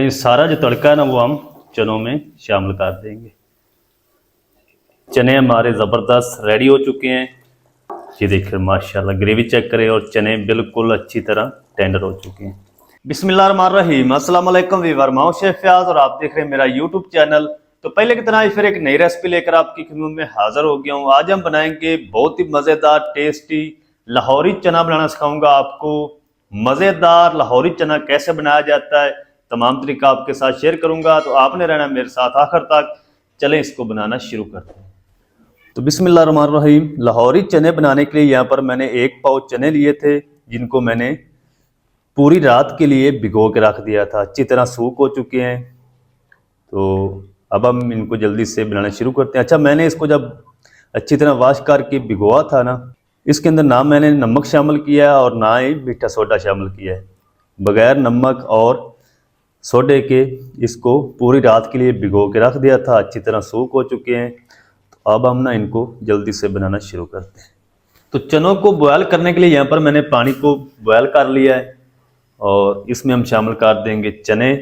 ये सारा जो तड़का है ना वो हम चनों में शामिल कर देंगे। चने हमारे ज़बरदस्त रेडी हो चुके हैं। ये देखिए माशाल्लाह ग्रेवी चेक करें और चने बिल्कुल अच्छी तरह टेंडर हो चुके हैं। बिस्मिल्लाहिर्रहमानिर्रहीम, अस्सलाम वालेकुम वीवर, मैं शेफ फयाज और आप देख रहे हैं मेरा यूट्यूब चैनल। तो पहले की तरह फिर एक नई रेसिपी लेकर आपकी खिदमत में हाजिर हो गया हूँ। आज हम बनाएंगे बहुत ही मज़ेदार टेस्टी लाहौरी चना बनाना सिखाऊंगा आपको। मज़ेदार लाहौरी चना कैसे बनाया जाता है तमाम तरीका आपके साथ शेयर करूंगा, तो आपने रहना मेरे साथ आखिर तक। चलें इसको बनाना शुरू करते हैं। तो बिस्मिल्लाहिर्रहमानिर्रहीम, लाहौरी चने बनाने के लिए यहाँ पर मैंने 1 पाव चने लिए थे, जिनको मैंने पूरी रात के लिए भिगो के रख दिया था। अच्छी तरह सूख हो चुके हैं। तो अब हम इनको जल्दी से बनाना शुरू करते हैं। अच्छा, मैंने इसको जब अच्छी तरह वॉश करके भिगोआ था ना, इसके अंदर ना मैंने नमक शामिल किया और ना ही मीठा सोडा शामिल किया है। बगैर नमक और सोडे के इसको पूरी रात के लिए भिगो के रख दिया था। अच्छी तरह सूख हो चुके हैं। तो अब हम ना इनको जल्दी से बनाना शुरू करते हैं। तो चनों को बॉयल करने के लिए यहाँ पर मैंने पानी को बॉयल कर लिया है और इसमें हम शामिल कर देंगे चने।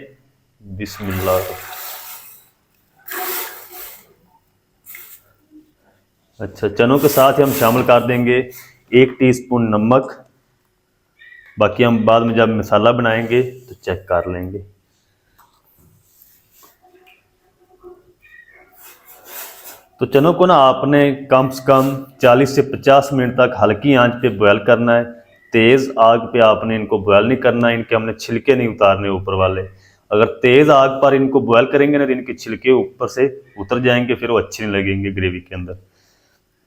बिस्मिल्लाह। अच्छा, चनों के साथ ही हम शामिल कर देंगे 1 टीस्पून नमक। बाकी हम बाद में जब मसाला बनाएंगे तो चेक कर लेंगे। तो चनों को ना आपने कम से कम 40 से 50 मिनट तक हल्की आंच पे बॉयल करना है। तेज़ आग पे आपने इनको बॉयल नहीं करना है। इनके हमने छिलके नहीं उतारने ऊपर वाले। अगर तेज़ आग पर इनको बॉयल करेंगे ना तो इनके छिलके ऊपर से उतर जाएंगे, फिर वो अच्छे नहीं लगेंगे ग्रेवी के अंदर।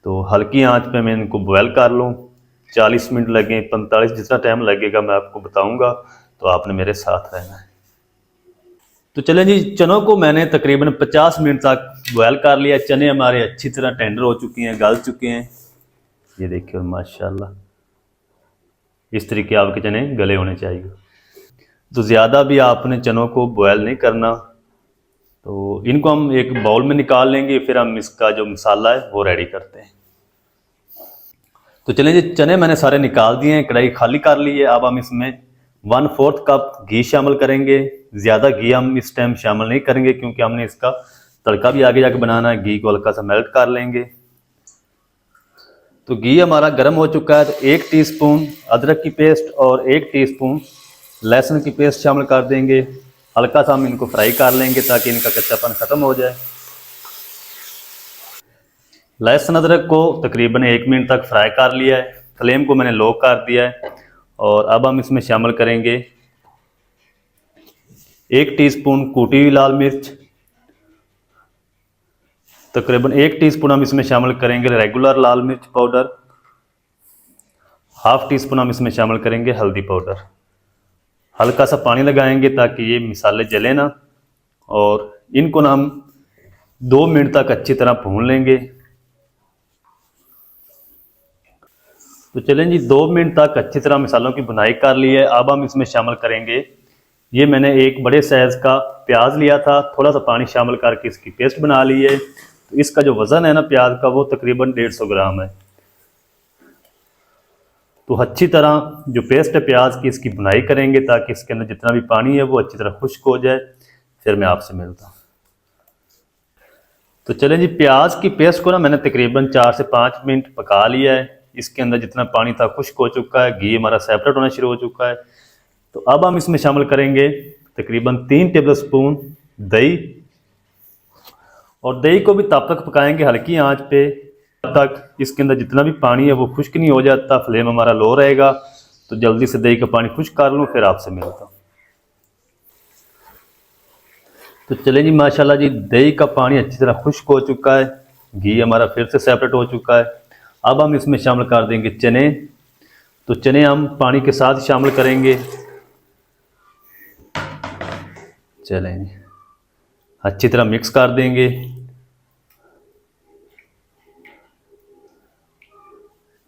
तो हल्की आंच पे मैं इनको बॉयल कर लूँ। 40 मिनट लगें, 45, जितना टाइम लगेगा मैं आपको बताऊँगा, तो आपने मेरे साथ रहना है। तो चलें जी, चनों को मैंने तकरीबन 50 मिनट तक बॉयल कर लिया। चने हमारे अच्छी तरह टेंडर हो चुके हैं, गल चुके हैं। ये देखिए माशाल्लाह, इस तरीके आपके चने गले होने चाहिए। तो ज़्यादा भी आपने चनों को बॉयल नहीं करना। तो इनको हम एक बाउल में निकाल लेंगे, फिर हम इसका जो मसाला है वो रेडी करते हैं। तो चलें जी, चने मैंने सारे निकाल दिए हैं, कढ़ाई खाली कर ली है। अब हम इसमें 1/4 कप घी शामिल करेंगे। ज़्यादा घी हम इस टाइम शामिल नहीं करेंगे क्योंकि हमने इसका तड़का भी आगे जाके बनाना है। घी को हल्का सा मेल्ट कर लेंगे। तो घी हमारा गर्म हो चुका है। तो 1 टीस्पून अदरक की पेस्ट और 1 टीस्पून लहसुन की पेस्ट शामिल कर देंगे। हल्का सा हम इनको फ्राई कर लेंगे ताकि इनका कच्चापन ख़त्म हो जाए। लहसुन अदरक को तकरीबन 1 मिनट तक फ्राई कर लिया है। फ्लेम को मैंने लो कर दिया है। और अब हम इसमें शामिल करेंगे 1 टीस्पून कूटी हुई लाल मिर्च। तकरीबन 1 टीस्पून हम इसमें शामिल करेंगे रेगुलर लाल मिर्च पाउडर। ½ टीस्पून हम इसमें शामिल करेंगे हल्दी पाउडर। हल्का सा पानी लगाएंगे ताकि ये मसाले जले ना, और इनको ना हम 2 मिनट तक अच्छी तरह भून लेंगे। तो चलें जी, 2 मिनट तक अच्छी तरह मसालों की भुनाई कर ली है। अब हम इसमें शामिल करेंगे, ये मैंने एक बड़े साइज़ का प्याज लिया था, थोड़ा सा पानी शामिल करके इसकी पेस्ट बना ली है। तो इसका जो वज़न है ना प्याज का, वो तकरीबन 150 ग्राम है। तो अच्छी तरह जो पेस्ट है प्याज की, इसकी भुनाई करेंगे ताकि इसके अंदर जितना भी पानी है वो अच्छी तरह खुश्क हो जाए। फिर मैं आपसे मिलता हूँ। तो चलें जी, प्याज की पेस्ट को ना मैंने तकरीबन 4 से 5 मिनट पका लिया है। इसके अंदर जितना पानी था खुश्क हो चुका है। घी हमारा सेपरेट होना शुरू हो चुका है। तो अब हम इसमें शामिल करेंगे तकरीबन 3 टेबलस्पून दही। और दही को भी तब तक पकाएंगे हल्की आंच पे तब तक इसके अंदर जितना भी पानी है वो खुश्क नहीं हो जाता। फ्लेम हमारा लो रहेगा। तो जल्दी से दही का पानी खुश्क कर लूँ, फिर आपसे मिलता हूँ। तो चलें जी, माशाल्लाह जी, दही का पानी अच्छी तरह खुश्क हो चुका है। घी हमारा फिर से सेपरेट हो चुका है। अब हम इसमें शामिल कर देंगे चने। तो चने हम पानी के साथ शामिल करेंगे। चलें, अच्छी तरह मिक्स कर देंगे।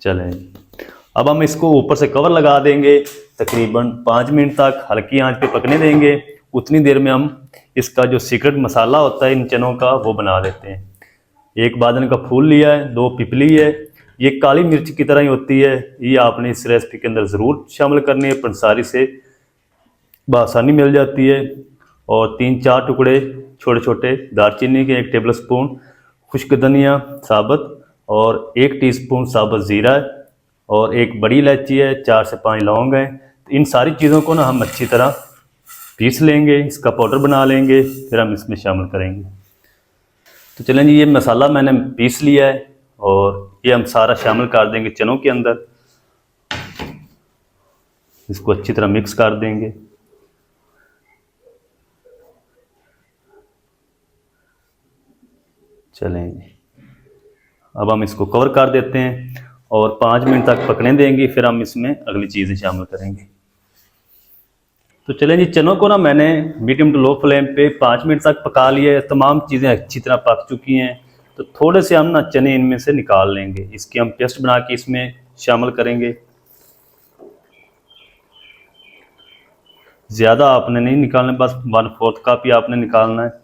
चलें, अब हम इसको ऊपर से कवर लगा देंगे। तकरीबन 5 मिनट तक हल्की आंच पे पकने देंगे। उतनी देर में हम इसका जो सीक्रेट मसाला होता है इन चनों का, वो बना देते हैं। 1 बादन का फूल लिया है, 2 पिपली है। ये काली मिर्च की तरह ही होती है। ये आपने इस रेसिपी के अंदर ज़रूर शामिल करनी है, पंसारी से बआसानी मिल जाती है। और 3-4 टुकड़े छोटे छोटे दालचीनी के, 1 टेबल स्पून खुश्क धनिया साबुत और 1 टीस्पून साबुत ज़ीरा और 1 बड़ी इलायची है, 4 से 5 लौंग हैं। तो इन सारी चीज़ों को ना हम अच्छी तरह पीस लेंगे, इसका पाउडर बना लेंगे, फिर हम इसमें शामिल करेंगे। तो चलें जी, ये मसाला मैंने पीस लिया है और ये हम सारा शामिल कर देंगे चनों के अंदर। इसको अच्छी तरह मिक्स कर देंगे। चलें जी, अब हम इसको कवर कर देते हैं और 5 मिनट तक पकने देंगे, फिर हम इसमें अगली चीज़ें शामिल करेंगे। तो चलें जी, चनों को ना मैंने मीडियम टू लो फ्लेम पे 5 मिनट तक पका लिया है। तमाम चीज़ें अच्छी तरह पक चुकी हैं। तो थोड़े से हम ना चने इनमें से निकाल लेंगे, इसकी हम पेस्ट बना के इसमें शामिल करेंगे। ज़्यादा आपने नहीं निकालना, बस 1/4 कप ही आपने निकालना है।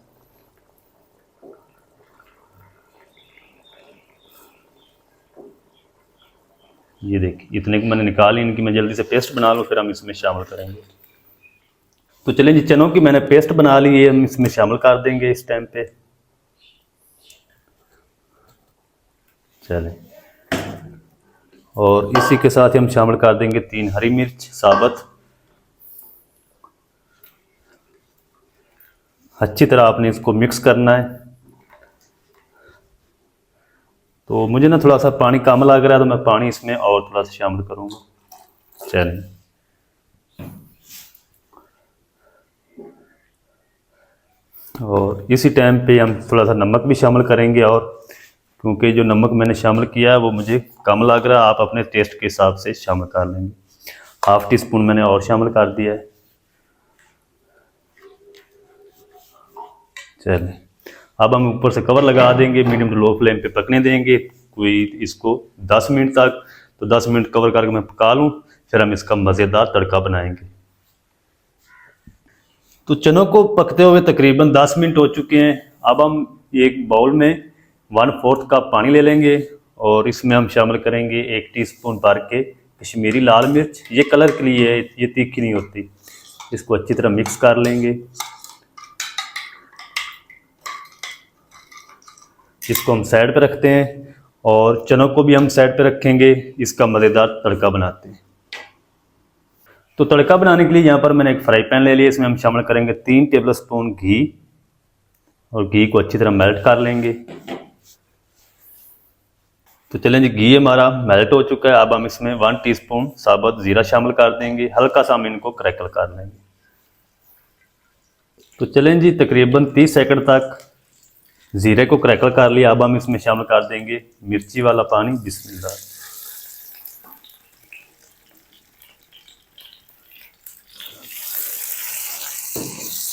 ये देखिए, इतने की मैंने निकाली, इनकी मैं जल्दी से पेस्ट बना लूँ, फिर हम इसमें शामिल करेंगे। तो चलिए जी, चनों की मैंने पेस्ट बना ली है, हम इसमें शामिल कर देंगे इस टाइम पे। चलें, और इसी के साथ हम शामिल कर देंगे 3 हरी मिर्च साबुत। अच्छी तरह आपने इसको मिक्स करना है। तो मुझे ना थोड़ा सा पानी कम लग रहा है, तो मैं पानी इसमें और थोड़ा सा शामिल करूँगा। चलें, और इसी टाइम पे हम थोड़ा सा नमक भी शामिल करेंगे, और क्योंकि जो नमक मैंने शामिल किया है वो मुझे कम लग रहा है, आप अपने टेस्ट के हिसाब से शामिल कर लेंगे। 1/2 टीस्पून मैंने और शामिल कर दिया है। चलें, अब हम ऊपर से कवर लगा देंगे, मीडियम टू लो फ्लेम पे पकने देंगे कोई इसको 10 मिनट तक। तो 10 मिनट कवर करके मैं पका लूँ, फिर हम इसका मज़ेदार तड़का बनाएंगे। तो चनों को पकते हुए तकरीबन 10 मिनट हो चुके हैं। अब हम एक बाउल में 1/4 कप पानी ले लेंगे और इसमें हम शामिल करेंगे 1 टीस्पून भर के कश्मीरी लाल मिर्च। ये कलर के लिए है, ये तीखी नहीं होती। इसको अच्छी तरह मिक्स कर लेंगे। इसको हम साइड पे रखते हैं और चनों को भी हम साइड पे रखेंगे, इसका मज़ेदार तड़का बनाते हैं। तो तड़का बनाने के लिए यहाँ पर मैंने एक फ्राई पैन ले लिया, इसमें हम शामिल करेंगे 3 टेबल स्पून घी, और घी को अच्छी तरह मेल्ट कर लेंगे। तो चलें जी, घी हमारा मेल्ट हो चुका है। अब हम इसमें 1 टीस्पून साबुत ज़ीरा शामिल कर देंगे, हल्का सा हम इनको क्रैकल कर लेंगे। तो चलें जी, तकरीबन 30 सेकंड तक ज़ीरे को क्रैकल कर लिया। अब हम इसमें शामिल कर देंगे मिर्ची वाला पानी। बिस्मिल्लाह।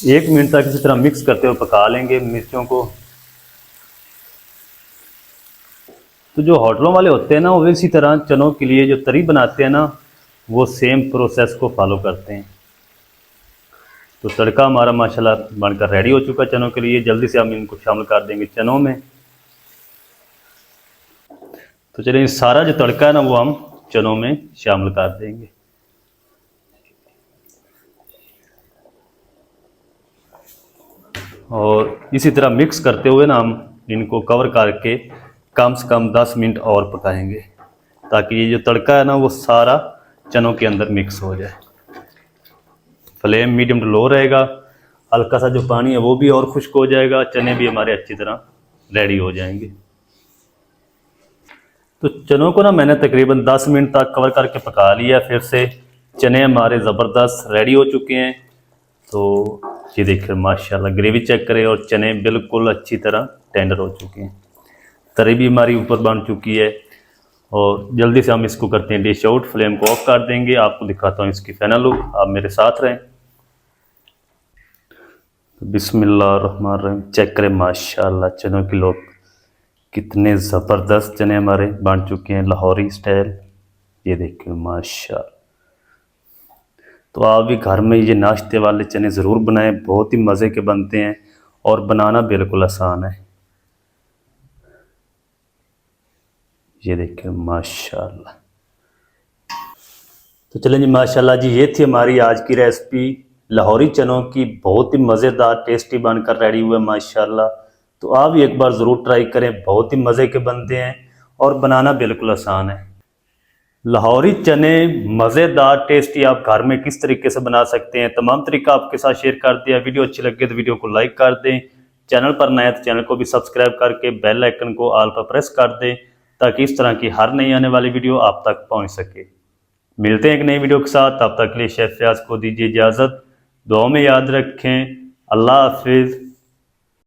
1 मिनट तक इसी तरह मिक्स करते हुए पका लेंगे मिर्चों को। तो जो होटलों वाले होते हैं ना, वो इसी तरह चनों के लिए जो तरी बनाते हैं ना, वो सेम प्रोसेस को फॉलो करते हैं। तो तड़का हमारा माशाल्लाह बनकर रेडी हो चुका है चनों के लिए। जल्दी से हम इनको शामिल कर देंगे चनों में। तो चलिए, सारा जो तड़का है ना, वो हम चनों में शामिल कर देंगे। और इसी तरह मिक्स करते हुए ना हम इनको कवर करके कम से कम 10 मिनट और पकाएंगे, ताकि ये जो तड़का है ना, वो सारा चनों के अंदर मिक्स हो जाए। फ्लेम मीडियम टू लो रहेगा। हल्का सा जो पानी है वो भी और खुश्क हो जाएगा, चने भी हमारे अच्छी तरह रेडी हो जाएंगे। तो चनों को ना मैंने तकरीबन 10 मिनट तक कवर करके पका लिया। फिर से चने हमारे ज़बरदस्त रेडी हो चुके हैं। तो ये देखिए माशाल्लाह, ग्रेवी चेक करें, और चने बिल्कुल अच्छी तरह टेंडर हो चुके हैं। तरी भी हमारी ऊपर बन चुकी है। और जल्दी से हम इसको करते हैं डिश आउट। फ्लेम को ऑफ कर देंगे। आपको दिखाता हूँ इसकी फाइनल लुक, आप मेरे साथ रहें। तो बिस्मिल्लाहिर्रहमानिर्रहीम, चेक करें माशाल्लाह चनों की लुक, कितने ज़बरदस्त चने हमारे बन चुके हैं लाहौरी स्टाइल। ये देखिए माशाल्लाह। तो आप भी घर में ये नाश्ते वाले चने ज़रूर बनाएं, बहुत ही मज़े के बनते हैं और बनाना बिल्कुल आसान है। ये देखिए माशाल्लाह। तो चलें जी, माशाल्लाह जी, ये थी हमारी आज की रेसिपी लाहौरी चनों की बहुत ही मज़ेदार टेस्टी बनकर रेडी हुए माशाल्लाह। तो आप भी एक बार ज़रूर ट्राई करें, बहुत ही मज़े के बनते हैं और बनाना बिल्कुल आसान है। लाहौरी चने मज़ेदार टेस्टी आप घर में किस तरीके से बना सकते हैं, तमाम तरीका आपके साथ शेयर कर दिया। वीडियो अच्छी लगे तो वीडियो को लाइक कर दें, चैनल पर नए तो चैनल को भी सब्सक्राइब करके बेल आइकन को ऑल पर प्रेस कर दें, ताकि इस तरह की हर नई आने वाली वीडियो आप तक पहुंच सके। मिलते हैं एक नई वीडियो के साथ, तब तक के लिए शेफ फयाज को दीजिए इजाज़त। दुआ में याद रखें। अल्लाह हाफिज़।